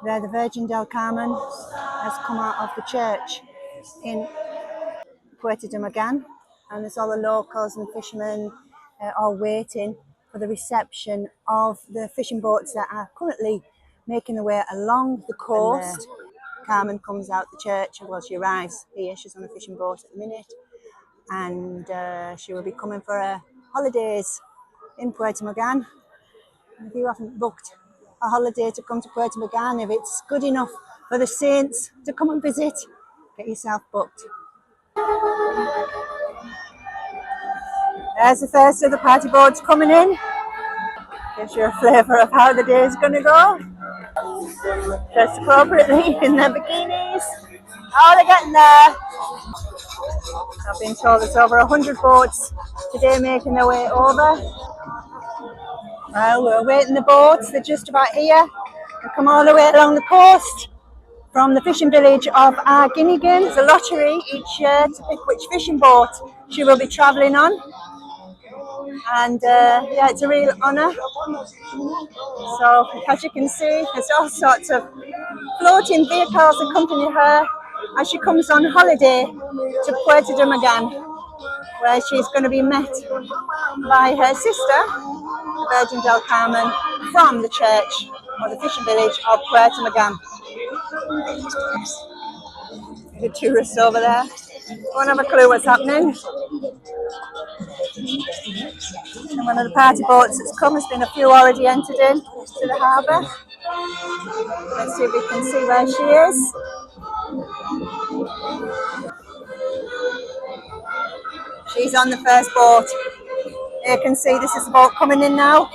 There, the Virgin del Carmen has come out of the church in Puerto de Mogan, and there's all the locals and fishermen all waiting for the reception of the fishing boats that are currently making their way along the coast. Carmen comes out the church, well, she arrives here, she's on a fishing boat at the minute, and she will be coming for her holidays in Puerto Mogan. If you haven't booked a holiday to come to Puerto Mogan, if it's good enough for the saints to come and visit, get yourself booked. There's the first of the party boats coming in. Gives you a flavour of how the day is going to go. Dressed appropriately in their bikinis. Oh, they're getting there. I've been told there's over 100 boats today making their way over. Well, we're awaiting the boats. They're just about here. They come all the way along the coast from the fishing village of Arguinigan. There's a lottery each year to pick which fishing boat she will be travelling on. And yeah, it's a real honour. So as you can see, there's all sorts of floating vehicles accompany her as she comes on holiday to Puerto de Mogan, where she's going to be met by her sister, the Virgin del Carmen, from the church or the fishing village of Puerto Mogan. The tourists over there won't have a clue what's happening. And one of the party boats that's come, has been a few already entered in to the harbour. Let's see if we can see where she is. She's on the first boat. You can see this is the boat coming in now.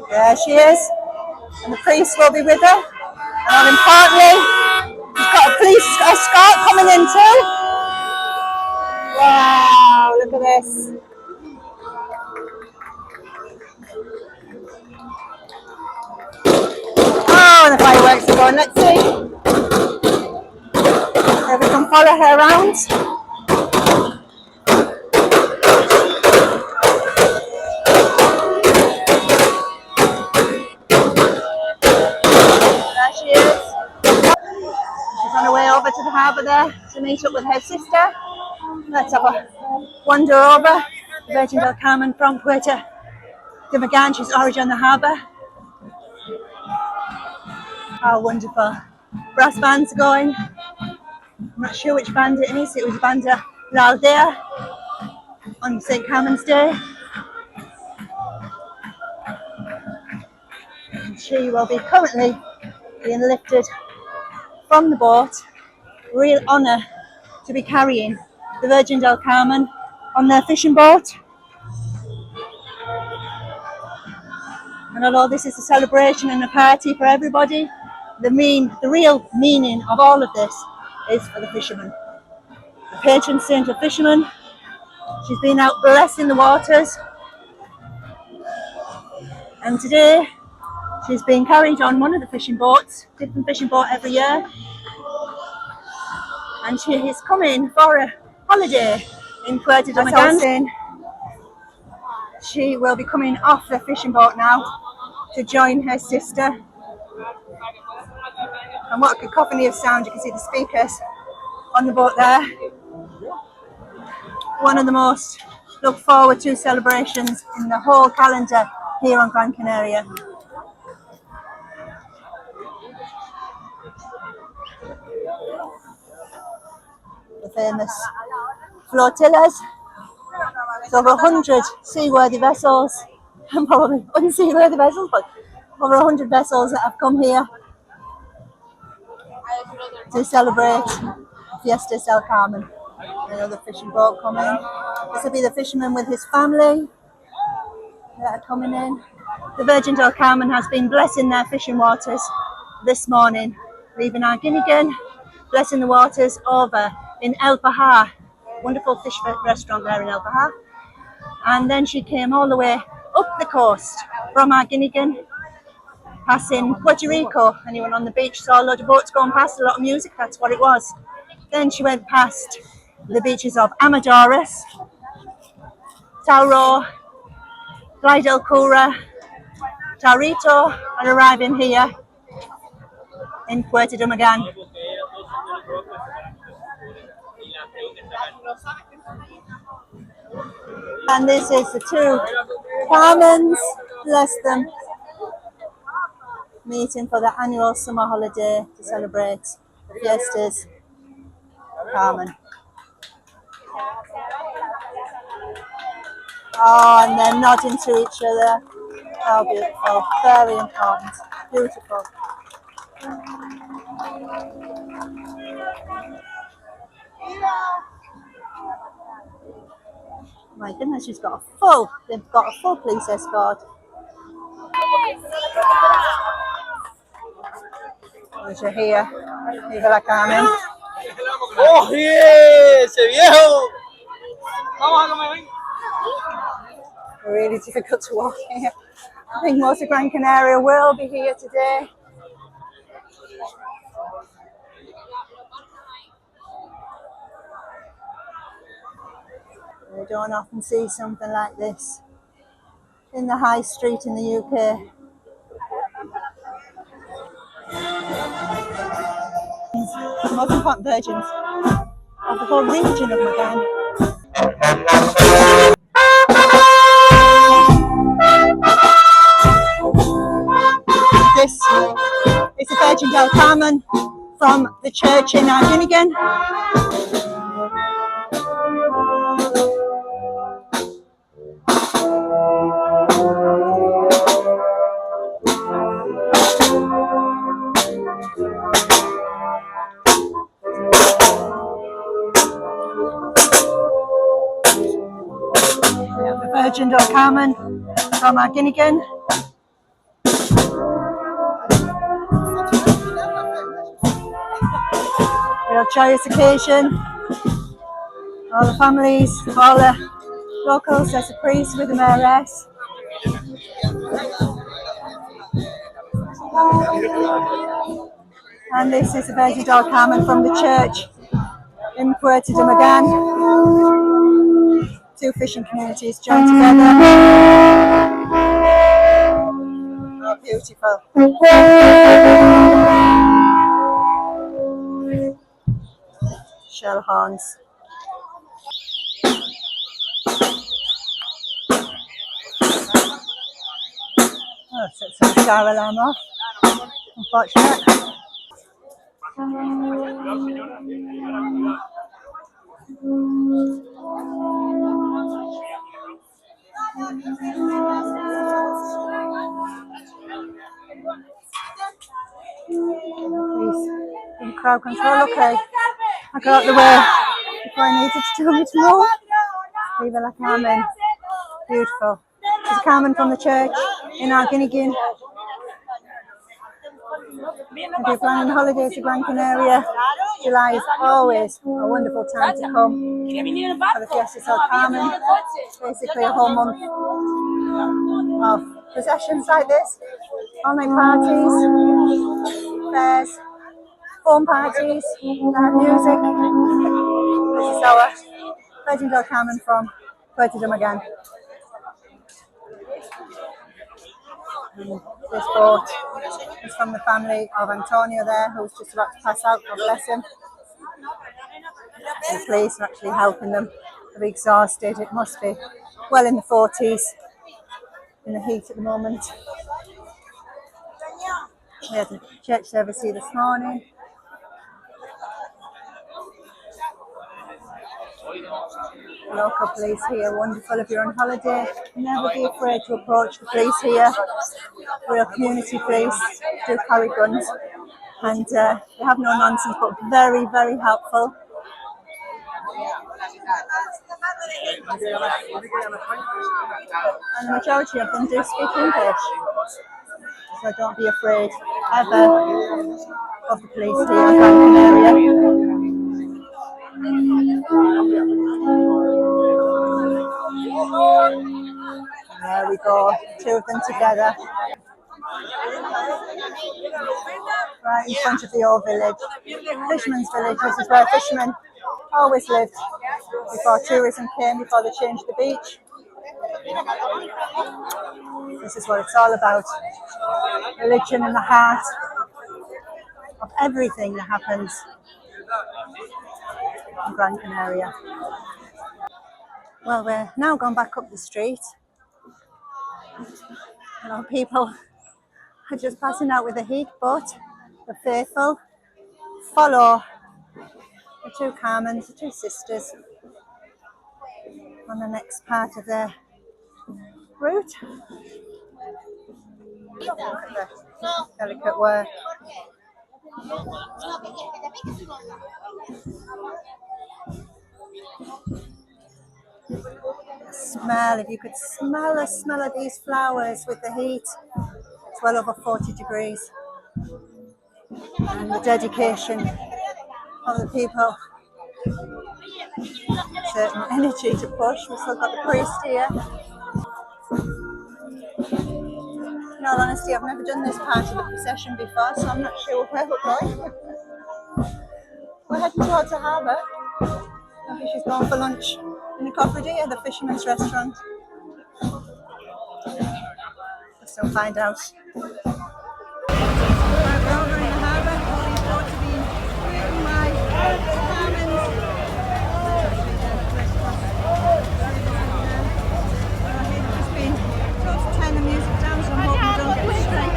There she is. And the priest will be with her. And importantly, she's got a police escort coming in too. Wow, look at this. Oh, the fireworks are going. Let's see. If we can follow her around. There she is. She's on her way over to the harbour there to meet up with her sister. Let's have a wander over. The Virgin del Carmen from Puerto de Mogan. She's already on the harbour. How wonderful. Brass bands are going. I'm not sure which band it is. It was Banda La Aldea on St. Carmen's Day. And she will be currently being lifted from the boat. Real honour to be carrying the Virgin del Carmen on their fishing boat. And although this is a celebration and a party for everybody, the real meaning of all of this is for the fishermen. The patron saint of fishermen. She's been out blessing the waters. And today, she's been carried on one of the fishing boats, different fishing boat every year. And she is coming for a holiday in Puerto de Mogan. She will be coming off the fishing boat now to join her sister. And what a cacophony of sound. You can see the speakers on the boat there. One of the most looked forward to celebrations in the whole calendar here on Gran Canaria. The famous flotillas. There's over 100 seaworthy vessels, and probably unseaworthy vessels, but over 100 vessels that have come here to celebrate Fiesta del Carmen. Another fishing boat coming. This will be the fisherman with his family that are coming in. The Virgin del Carmen has been blessing their fishing waters this morning, leaving Arguinigan, blessing the waters over in El Pajar, wonderful fish restaurant there in El Pajar. And then she came all the way up the coast from Arguinigan passing Puerto Rico, and you went on the beach, saw a lot of boats going past, a lot of music, that's what it was. Then she went past the beaches of Amadores, Tauro, Playa del Cura, Taurito, and arriving here in Puerto de Mogan. And this is the two Carmens, bless them, meeting for the annual summer holiday to celebrate the Fiestas. Carmen. Oh, and they're nodding to each other. How beautiful. Very important. Beautiful. My goodness, they've got a full police escort. As you're here, Viva la Carmen. ¡Oh, ese viejo! Really difficult to walk here. I think most of Gran Canaria will be here today. We don't often see something like this in the high street in the UK. The most important virgins of the whole region of Mogan. This is the Virgin del Carmen from the church in Mogan. The Virgin del Carmen from Mogan. Real joyous occasion. All the families, all the locals, there's a priest with the mayoress. And this is the Virgin del Carmen from the church in Puerto de Mogan. Two fishing communities joined together. Oh, beautiful. Shell horns. Oh, set some fire alarm off. Unfortunate. Please, in crowd control, okay. I got out the way before I needed to tell me to move. Viva la Carmen. Beautiful. This is Carmen from the church in Arguinegyin. If you're planning holidays to Gran Canaria, July is always a wonderful time to come for the Fiesta del Carmen. Basically a whole month of processions like this, all-night parties, fairs, phone parties, live music. This is our Virgin del Carmen from Puerto de Mogan. This boat is from the family of Antonio there, who's just about to pass out. God bless him. The police are actually helping them. They're exhausted. It must be well in the 40s in the heat at the moment. We had a church service here this morning. Local police here, wonderful. If you're on holiday, never be afraid to approach the police here. Real community police, do carry guns, and they have no nonsense, but very, very helpful. And the majority of them do speak English, so don't be afraid ever of the police here in Gran Canaria. There we go, two of them together. Right in front of the old village. Fishermen's village. This is where fishermen always lived before tourism came, before they changed the beach. This is what it's all about. Religion in the heart of everything that happens in Gran Canaria. Well, we're now gone back up the street. A lot of people are just passing out with the heat, but the faithful follow the two Carmens, the two sisters, on the next part of their route. The delicate work. The smell, if you could smell the smell of these flowers with the heat, it's well over 40 degrees. And the dedication of the people, certain energy to push. We've still got the priest here. In all honesty, I've never done this part of the procession before, so I'm not sure where we're going. We're heading towards the harbour. I think she's going for lunch in the Cofradía, the fisherman's restaurant. We'll soon find out. We're over in the harbour. All these boats are being written by Carmens. I've just been told to turn the music down, so I'm hoping we don't get a strike.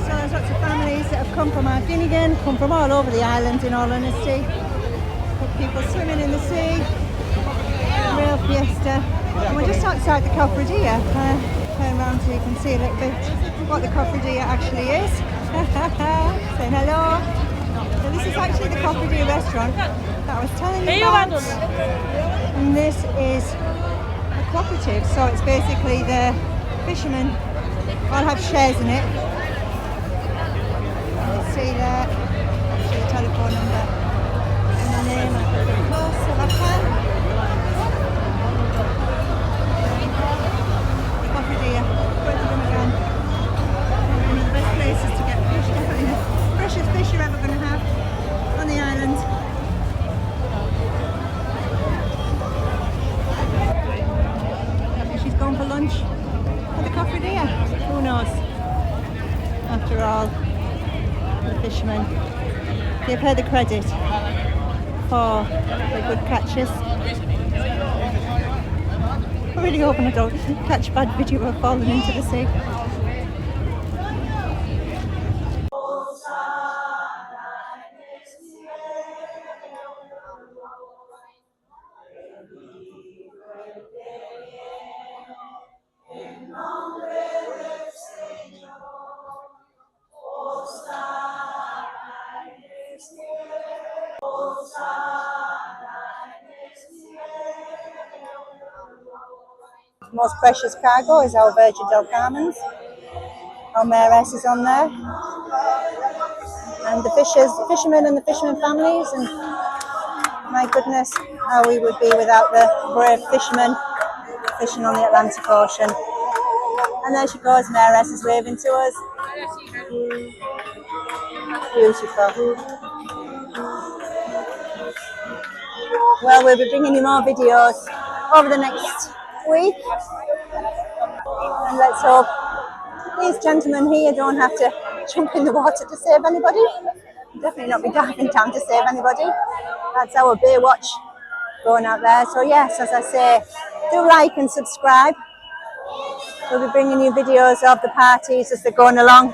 So there's lots of families that have come from Guinea, come from all over the island, in all honesty. People swimming in the sea, real fiesta. And we're just outside the Cofradía. Turn around so you can see a little bit what the Cofradía actually is. Say hello. So this is actually the Cofradía restaurant that I was telling you about. And this is a cooperative, so it's basically the fishermen all have shares in it. You see there, actually the telephone number and the name. I put it close if I can. Cofradía, Puerto de Mogan. One of the best places to get fish, definitely the freshest fish you're ever going to have on the island. I think she's going for lunch at the Cofradía. Who knows? After all, the fishermen give her the credit for the good catches. I'm really hoping I don't catch a bad video of falling into the sea. Most precious cargo is our Virgin del Carmen. Our mayoress is on there. And the fishermen and the fishermen families, and my goodness, how we would be without the brave fishermen fishing on the Atlantic Ocean. And there she goes, mayoress is waving to us. Beautiful. Well, we'll be bringing you more videos over the next week. And let's hope these gentlemen here don't have to jump in the water to save anybody. Definitely not be diving down to save anybody. That's our Baywatch going out there. So yes, as I say, do like and subscribe. We'll be bringing you videos of the parties as they're going along.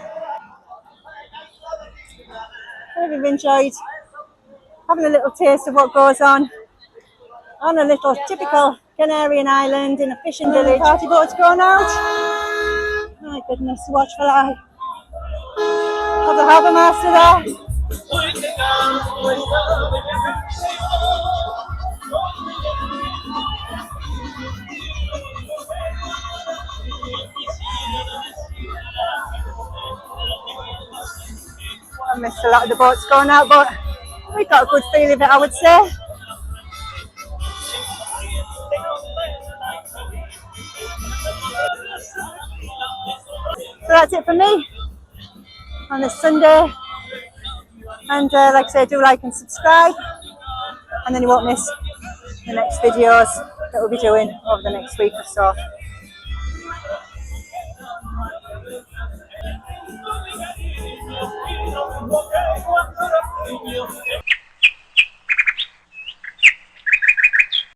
I hope you've enjoyed having a little taste of what goes on a little typical Canarian island in a fishing village. Party boats going out. My goodness, watchful eye of the harbour master there. I missed a lot of the boats going out, but we got a good feel of it, I would say. that's it from me on this Sunday. And like I say, do like and subscribe, and then you won't miss the next videos that we'll be doing over the next week or so.